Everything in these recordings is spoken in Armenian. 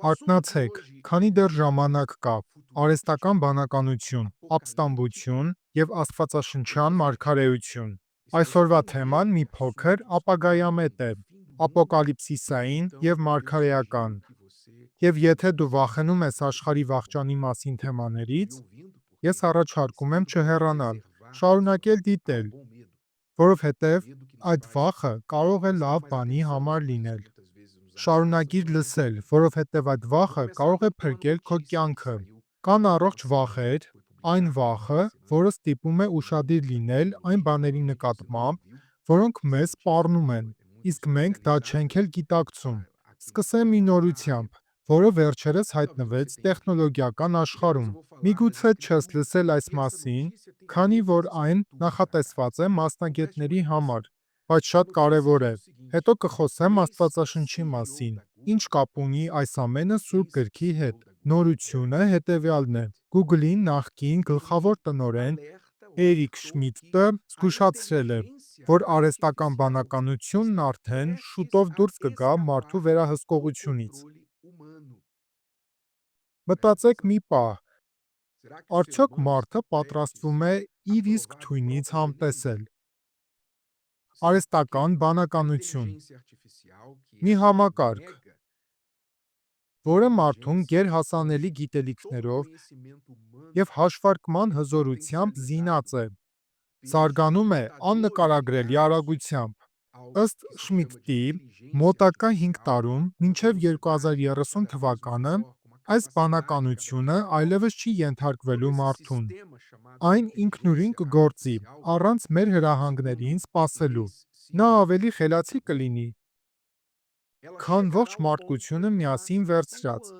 Արթնացեք, քանի դեռ ժամանակ կա։ Արհեստական բանականություն, ապստամբություն և աստվածաշնչյան մարգարեություն։ Այսօրվա թեման մի փոքր ապագայամետ է, ապոկալիպսիսային և մարգարեական։ Եվ եթե դու վախենում ես աշխարհի վախճանի մասին թեմաներից, ես առաջարկում եմ չհեռանալ, շարունակել դիտել, որովհետև այդ վախը կարող է լավ բանի համար լինել։ Շարունակիր լսել, որովհետև այդ վախը կարող է փրկել քո կյանքը։ Կան առողջ վախեր, այն վախը, որը ստիպում է ուշադիր լինել այն բաների նկատմամբ, որոնք մեզ սպառնում են, իսկ մենք դա չենք էլ գիտակցում։ Սկսեմ մի նորությամբ, որը վերջերս հայտնվեց տեխնոլոգիական աշխարհում։ Միգուցե չես լսել այս մասին, քանի որ այն նախատեսված է մասնագետների համար, բայց շատ կարևոր է։ Հետո կխոսեմ Աստվածաշնչի մասին։ Ինչ կապ ունի այս ամենը Սուրբ Գրքի հետ։ Նորությունը հետևյալն է. Google-ի նախկին գլխավոր տնօրեն Էրիկ Շմիդտը զգուշացրել է, որ արհեստական բանականությունն արդեն շուտով դուրս կգա մարդու վերահսկողությունից։ Մտածեք մի պահ, արդյոք մարդը պատրաստվում է իր իսկ թույնից համտեսել։ Արհեստական բանականություն։ Մի համակարգ, որը մարդուն գերհասանելի գիտելիքներով և հաշվարկման հզորությամբ զինած է, զարգանում է աննկարագրելի արագությամբ։ Ըստ Շմիդտի, մոտակա 5 տարում, մինչև 2030 թվականը, այս բանականությունը այլևս չի ենթարկվելու մարդուն։ Այն ինքնուրույն կգործի, առանց մեր հրահանգներին սպասելու։ Նա ավելի խելացի կլինի, քան ողջ մարդկությունը միասին վերցրած։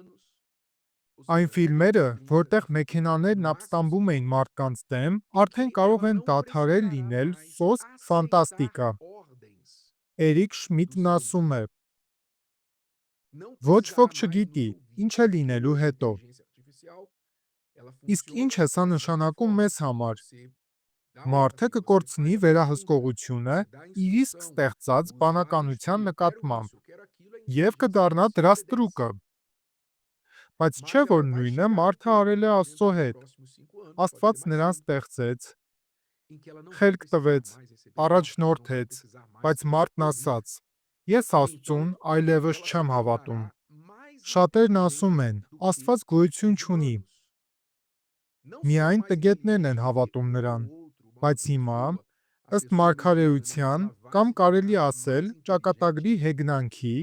Այն ֆիլմերը, որտեղ մեքենաներն ապստամբում էին մարդկանց դեմ, արդեն կարող են դադարել լինել սոսկ ֆանտաստիկա։ Էրիկ Շմիդտն ասում է. Ոչ ոք չգիտի, ինչ է լինելու հետո։ Իսկ ինչ է սա նշանակում մեզ համար։ Մարդը կկորցնի վերահսկողությունը իր իսկ ստեղծած բանականության նկատմամբ և կդառնա դրա ստրուկը։ Բայց չէ՞ որ նույնը մարդը արել է Աստծո հետ։ Աստված նրան ստեղծեց, խելք տվեց, առաջնորդեց, բայց մարդն ասաց. «Ես Աստծուն այլևս չեմ հավատում»։ Շատերն ասում են. Աստված գոյություն չունի։ Միայն տգետներն են հավատում նրան։ Բայց հիմա, ըստ մարգարեության, կամ կարելի է ասել ճակատագրի հեգնանքի,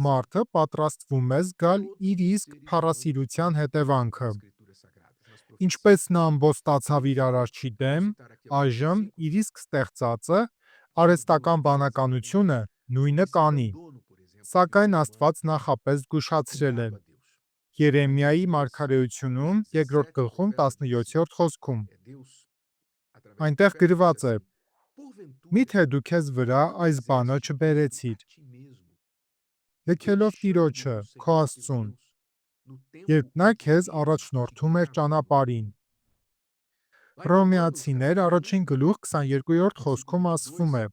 մարդը պատրաստվում է զգալ իր իսկ փառասիրության հետևանքը։ Ինչպես նա ամբոստացավ իր Արարչի դեմ, այժմ իր իսկ ստեղծածը, արհեստական բանականությունը, նույնը կանի։ Սակայն Աստված նախապես զգուշացրել է։ Երեմիայի մարգարեությունում 2-րդ գլխում 17-րդ խոսքում։ Այնտեղ գրված է. «Միթե դու քեզ վրա այս բանը չբերեցիր, լքելով Տիրոջը, քո Աստծուն, երբ նա քեզ առաջնորդում էր ճանապարհին»։ Հռոմեացիներ 1-րդ գլուխ 22-րդ խոսքում ասվում է.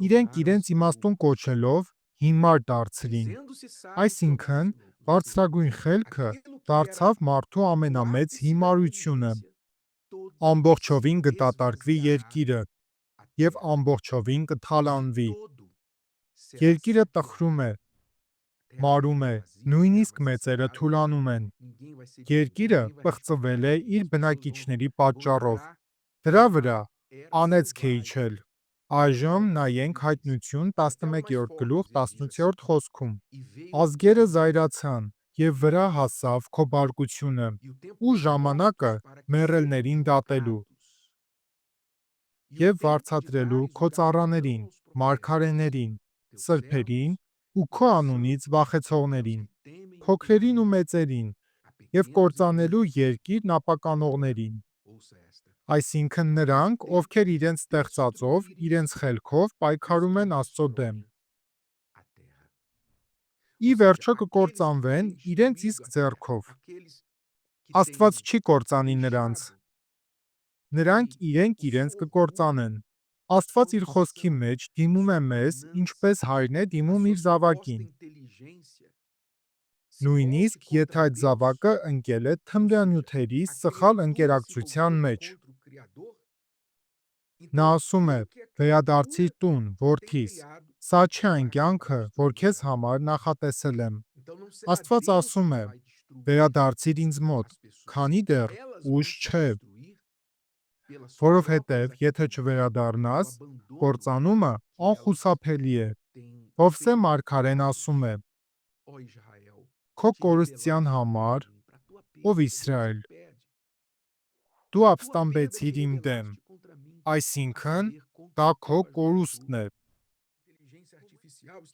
«Իրենք իրենց իմաստուն կոչելով հիմար դարձրին»։ Այսինքն, բարձրագույն խելքը դարձավ մարդու ամենամեծ հիմարությունը։ Ամբողջովին կդատարկվի երկիրը, և ամբողջովին կթալանվի։ Երկիրը տխրում է, մարում է, նույնիսկ մեծերը թուլանում են։ Երկիրը պղծվել է իր բնակիչների պատճառով։ Դրա վրա անեծք է իջել։ Այժմ նայենք Հայտնություն 11-րդ գլուխ 18-րդ խոսքում. «Ազգերը զայրացան, և վրա հասավ քո բարկությունը, ու ժամանակը մեռելներին դատելու, և վարձատրելու քո ծառաներին, մարգարեներին, սրբերին ու քո անունից վախեցողներին, փոքրերին ու մեծերին, և կործանելու երկիրն ապականողներին»։ Այսինքն նրանք, ովքեր իրենց ստեղծածով, իրենց խելքով պայքարում են Աստծո դեմ։ Ի վերջո կկործանվեն իրենց իսկ ձեռքով։ Աստված չի կործանի նրանց։ Նրանք իրենք իրենց կկործանեն։ Աստված իր խոսքի մեջ դիմում է մեզ, ինչպես հայրն է դիմում իր զավակին։ նույնիսկ եթե այդ զավակը ընկել է թմրանյութերի սխալ ընկերակցության մեջ։ Նա ասում է. «Վերադարձիր տուն, որդիս, սա չէ այն կյանքը, որ քեզ համար նախատեսել եմ»։ Աստված ասում է. «Վերադարձիր ինձ մոտ, քանի դեռ ուշ չէ»։ Որովհետև եթե չվերադառնաս, կործանումը անխուսափելի է։ Հովսե մարգարեն ասում է. «Քո կորստյան համար, ով Իսրայել, դու ապստամբեցիր իմ դեմ, այսինքն դա քո կորուստն է»։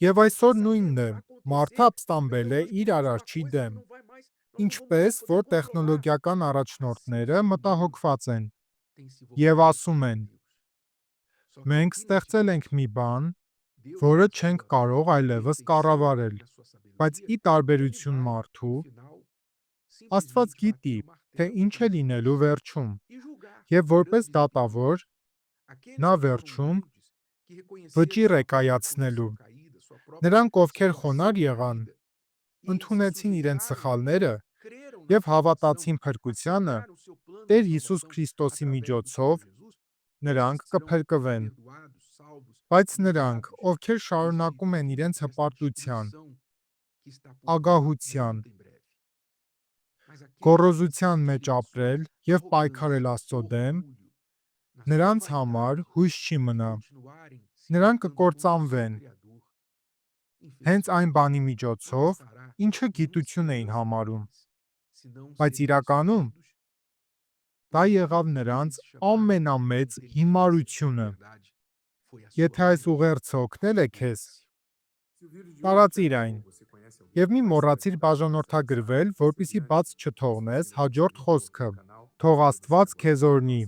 Եվ այսօր նույնն է, մարդը ապստամբել է իր Արարչի դեմ, ինչպես որ տեխնոլոգիական առաջնորդները մտահոգված են և ասում են. «Մենք ստեղծել ենք մի բան, որը չենք կարող այլևս կառավարել, բայց ի տարբերություն մարդու, Աստված գիտի, թե ինչ է լինելու վերջում, և որպես դատավոր, նա վերջում վճիռ է կայացնելու։ Նրանք, ովքեր խոնարհ եղան, ընդունեցին իրենց սխալները և հավատացին փրկությանը, Տեր Հիսուս Քրիստոսի միջոցով, նրանք կփրկվեն։ Բայց նրանք, ովքեր շարունակում են իրենց հպարտության, ագահության, գոռոզության մեջ ապրել և պայքարել Աստծո դեմ, նրանց համար հույս չի մնա։ Նրանք կկործանվեն հենց այն բանի միջոցով, ինչը գիտություն էին համարում, բայց իրականում դա եղավ նրանց ամենամեծ հիմարությունը։ Եթե այս ուղերձը օգնել է քեզ, տարածիր այն և մի մոռացիր բաժանորդագրվել, որպեսզի բաց չթողնես հաջորդ խոսքը։ Թող Աստված քեզ օրհնի։